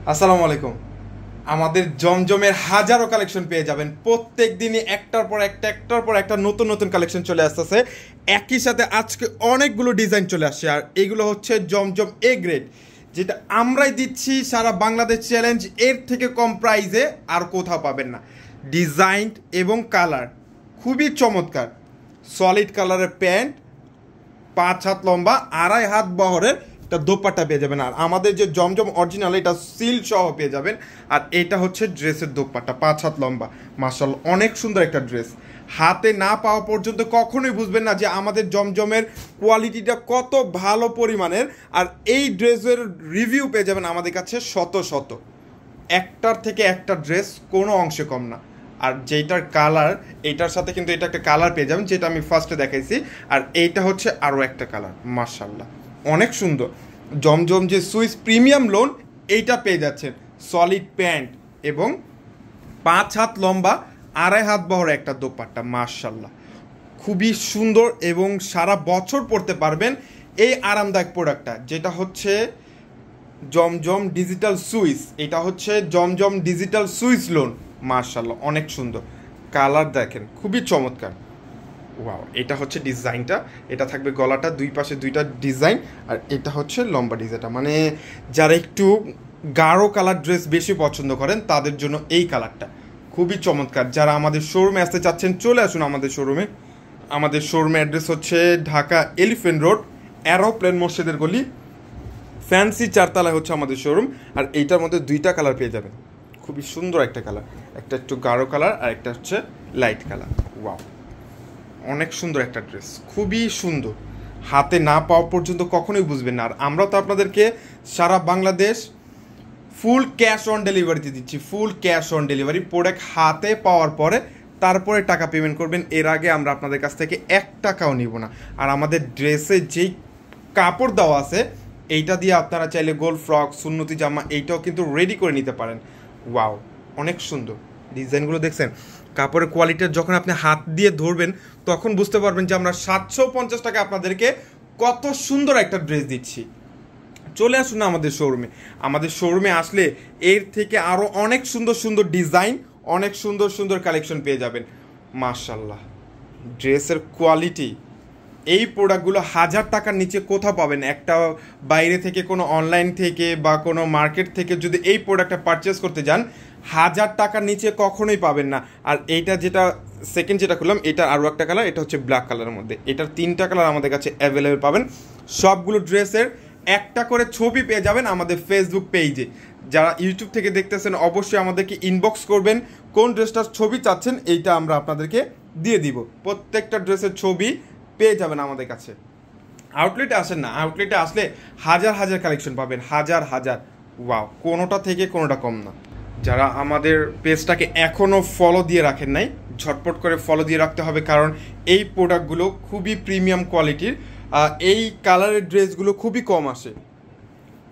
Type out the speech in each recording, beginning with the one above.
আসসালামু আলাইকুম। আমাদের জমজমের হাজারো কালেকশন পেয়ে যাবেন। প্রত্যেক দিনই একটার পর একটা নতুন নতুন কালেকশন চলে আসতেছে। একই সাথে আজকে অনেকগুলো ডিজাইন চলে আসছে, আর এগুলো হচ্ছে জমজম এ গ্রেড, যেটা আমরাই দিচ্ছি সারা বাংলাদেশ চ্যালেঞ্জ। এর থেকে কম প্রাইসে আর কোথাও পাবেন না। ডিজাইন এবং কালার খুবই চমৎকার। সলিড কালারের প্যান্ট, 5 হাত লম্বা, 2.5 হাত বহরের একটা দোপাট্টা পেয়ে যাবেন। আর আমাদের যে জমজম অরিজিনাল, এটা সিল সহ পেয়ে যাবেন। আর এটা হচ্ছে ড্রেসের দোপাট্টা, 5 হাত লম্বা। মাশাআল্লাহ, অনেক সুন্দর একটা ড্রেস। হাতে না পাওয়া পর্যন্ত কখনোই বুঝবেন না যে আমাদের জমজমের কোয়ালিটিটা কত ভালো পরিমাণের। আর এই ড্রেসের রিভিউ পেয়ে যাবেন আমাদের কাছে শত শত। একটার থেকে একটা ড্রেস কোনো অংশে কম না। আর যেটার কালার, এটার সাথে কিন্তু এটা একটা কালার পেয়ে যাবেন, যেটা আমি ফার্স্টে দেখাইছি। আর এইটা হচ্ছে আরও একটা কালার। মাশাআল্লাহ, অনেক সুন্দর। জমজম যে সুইস প্রিমিয়াম লোন, এইটা পেয়ে যাচ্ছেন। সলিড প্যান্ট এবং 5 হাত লম্বা, 2.5 হাত বহর একটা দোপাট্টা। মাশাআল্লাহ, খুবই সুন্দর এবং সারা বছর পরতে পারবেন এই আরামদায়ক প্রোডাক্টটা, যেটা হচ্ছে জমজম ডিজিটাল সুইস। এটা হচ্ছে জমজম ডিজিটাল সুইস লোন। মাশাআল্লাহ, অনেক সুন্দর। কালার দেখেন, খুবই চমৎকার। ওয়াও, এটা হচ্ছে ডিজাইনটা। এটা থাকবে গলাটা, দুই পাশে দুইটা ডিজাইন। আর এটা হচ্ছে লম্বা ডিজাইনটা, মানে যারা একটু গাঢ় কালার ড্রেস বেশি পছন্দ করেন তাদের জন্য এই কালারটা খুবই চমৎকার। যারা আমাদের শোরুমে আসতে চাচ্ছেন, চলে আসুন আমাদের শোরুমে। আমাদের শোরুমে অ্যাড্রেস হচ্ছে ঢাকা এলিফেন্ট রোড, অ্যারোপ্লেন মসজিদের গলি, ফ্যান্সি 4 তলায় হচ্ছে আমাদের শোরুম। আর এইটার মধ্যে দুইটা কালার পেয়ে যাবেন। খুবই সুন্দর একটা কালার, একটা একটু গাঢ় কালার আর একটা হচ্ছে লাইট কালার। ওয়াও, অনেক সুন্দর একটা ড্রেস, খুবই সুন্দর। হাতে না পাওয়া পর্যন্ত কখনোই বুঝবেন না। আর আমরা তো আপনাদেরকে সারা বাংলাদেশ ফুল ক্যাশ অন ডেলিভারিতে দিচ্ছি। Full cash on delivery, product হাতে পাওয়ার পরে তারপরে টাকা পেমেন্ট করবেন। এর আগে আমরা আপনাদের কাছ থেকে 1 টাকাও নিব না। আর আমাদের ড্রেসে যেই কাপড় দেওয়া আছে, এইটা দিয়ে আপনারা চাইলে গোল ফ্রক, সুন্নতি জামা, এইটাও কিন্তু রেডি করে নিতে পারেন। ওয়াও, অনেক সুন্দর ডিজাইনগুলো দেখছেন। কাপড়ের কোয়ালিটি যখন আপনি হাত দিয়ে ধরবেন, তখন বুঝতে পারবেন যে আমরা 750 টাকা আপনাদেরকে কত সুন্দর একটা ড্রেস দিচ্ছি। চলে আসুন না আমাদের শোরুমে। আমাদের শোরুমে আসলে এর থেকে আরও অনেক সুন্দর সুন্দর ডিজাইন, অনেক সুন্দর সুন্দর কালেকশন পেয়ে যাবেন। মাশাআল্লাহ, ড্রেসের কোয়ালিটি, এই প্রোডাক্টগুলো 1000 টাকার নিচে কোথাও পাবেন। একটা বাইরে থেকে, কোনো অনলাইন থেকে বা কোনো মার্কেট থেকে যদি এই প্রোডাক্টটা পারচেস করতে যান, 1000 টাকার নিচে কখনোই পাবেন না। আর এইটা যেটা সেকেন্ড যেটা খুললাম, এটা আরও একটা কালার, এটা হচ্ছে ব্ল্যাক কালারের মধ্যে। এটার 3টা কালার আমাদের কাছে অ্যাভেলেবেল পাবেন। সবগুলো ড্রেসের একটা করে ছবি পেয়ে যাবেন আমাদের ফেসবুক পেজে। যারা ইউটিউব থেকে দেখতেছেন, অবশ্যই আমাদেরকে ইনবক্স করবেন কোন ড্রেসটার ছবি চাচ্ছেন, এইটা আমরা আপনাদেরকে দিয়ে দিব। প্রত্যেকটা ড্রেসের ছবি পেয়ে যাবেন আমাদের কাছে। আউটলেটে আসেন না, আউটলেটে আসলে হাজার হাজার কালেকশন পাবেন, হাজার হাজার। ওয়াও, কোনোটা থেকে কোনোটা কম না। যারা আমাদের পেজটাকে এখনও ফলো দিয়ে রাখেন নাই, ঝটপট করে ফলো দিয়ে রাখতে হবে, কারণ এই প্রোডাক্টগুলো খুবই প্রিমিয়াম কোয়ালিটির। এই কালারের ড্রেসগুলো খুবই কম আসে।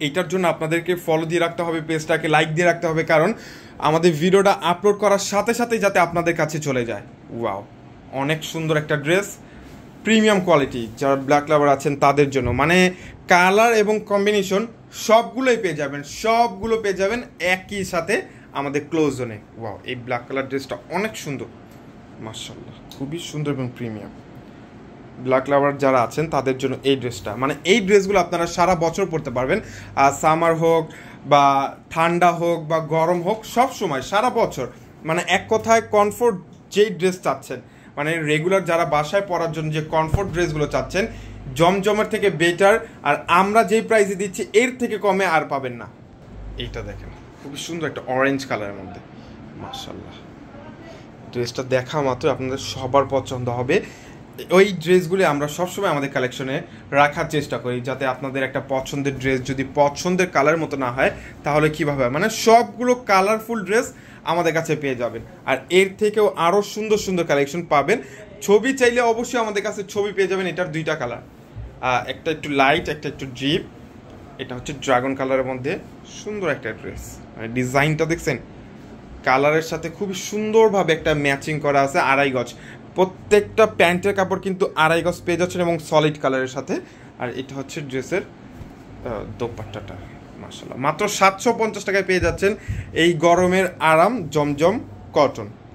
এইটার জন্য আপনাদেরকে ফলো দিয়ে রাখতে হবে, পেজটাকে লাইক দিয়ে রাখতে হবে, কারণ আমাদের ভিডিওটা আপলোড করার সাথে সাথেই যাতে আপনাদের কাছে চলে যায়। ওয়াও, অনেক সুন্দর একটা ড্রেস, প্রিমিয়াম কোয়ালিটি। যারা ব্ল্যাক লাভার আছেন তাদের জন্য, মানে কালার এবং কম্বিনেশন সবগুলোই পেয়ে যাবেন, সবগুলো পেয়ে যাবেন একই সাথে আমাদের ক্লোজ জোনে। ওয়াও, এই ব্ল্যাক কালার ড্রেসটা অনেক সুন্দর। মাশাআল্লাহ, খুবই সুন্দর এবং প্রিমিয়াম। ব্ল্যাক লাভার যারা আছেন তাদের জন্য এই ড্রেসটা, মানে এই ড্রেসগুলো আপনারা সারা বছর পরতে পারবেন। আর সামার হোক বা ঠান্ডা হোক বা গরম হোক, সব সময় সারা বছর, মানে এক কথায় কমফোর্ট যেই ড্রেস চাচ্ছেন, মানে রেগুলার যারা বাসায় পরার জন্য যে কমফোর্ট ড্রেসগুলো চাচ্ছেন, জমজমের থেকে বেটার। আর আমরা যেই প্রাইসে দিচ্ছি, এর থেকে কমে আর পাবেন না। এইটা দেখেন, খুবই সুন্দর একটা অরেঞ্জ কালারের মধ্যে। মাশাআল্লাহ, ড্রেসটা দেখা মাত্র আপনাদের সবার পছন্দ হবে। ওই ড্রেসগুলি আমরা সবসময় আমাদের কালেকশনে রাখার চেষ্টা করি, যাতে আপনাদের একটা পছন্দের ড্রেস যদি পছন্দের কালার মতো না হয়, তাহলে কীভাবে হয়, মানে সবগুলো কালারফুল ড্রেস আমাদের কাছে পেয়ে যাবেন। আর এর থেকেও আরও সুন্দর সুন্দর কালেকশন পাবেন। ছবি চাইলে অবশ্যই আমাদের কাছে ছবি পেয়ে যাবেন। এটার 2টা কালার, একটা একটু লাইট, একটা একটু ডিপ। এটা হচ্ছে ড্রাগন কালারের মধ্যে সুন্দর একটা ড্রেস, মানে ডিজাইনটা দেখছেন, কালারের সাথে খুবই সুন্দরভাবে একটা ম্যাচিং করা আছে। 2.5 গজ প্রত্যেকটা প্যান্টের কাপড় কিন্তু 2.5 গজ পেয়ে যাচ্ছেন এবং সলিড কালারের সাথে। আর এটা হচ্ছে ড্রেসের দোপাট্টাটা। মাশাআল্লাহ, মাত্র 750 টাকায় পেয়ে যাচ্ছেন এই গরমের আরাম জমজম কটন।